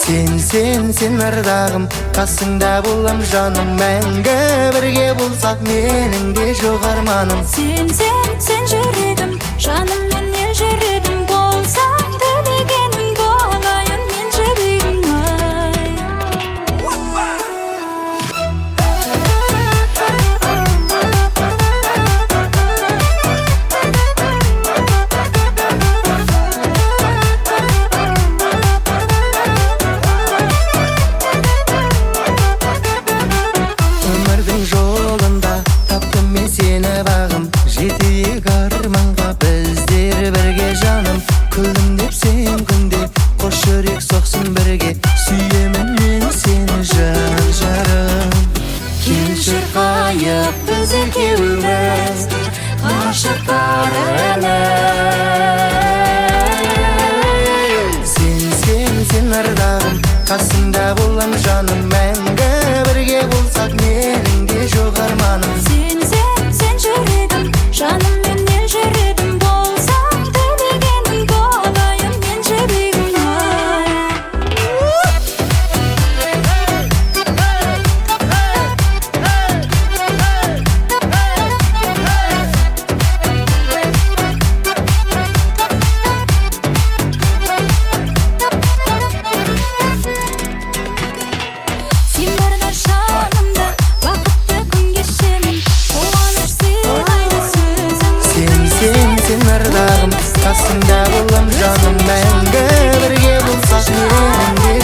Sen ардағым, қасыңда болам жаным, мәңгі бірге болсақ менің де жоқ арманым. Sen жүрегім, жаныммен ел жүрегім, болсаң тілегенім болайын мен жүрегім ай. Өмірдің жолында таптым мен сені бағым, жетейік арманға біздер бірге жаным. Күлдім деп сен күнде, қош жүрек соқсын бірге, сүйемін мен сені жан жарым. Келші қайық біз екеуміз, ғашықтар әлі. Сен ардағым, қасыңда болам жаным, мәңгі бірге болсақ менің де жоқ арманым. Sen жүрегім, жаныммен ел жүрегім, болсаң тілегенім болайын мен жүрегім ай. Сен барда жанымда бақытты күн кешемін, қуаныш сыйлайды сөзің. Сен ардағым, қасыңда болам жаным, мәңгі бірге болсақ менің де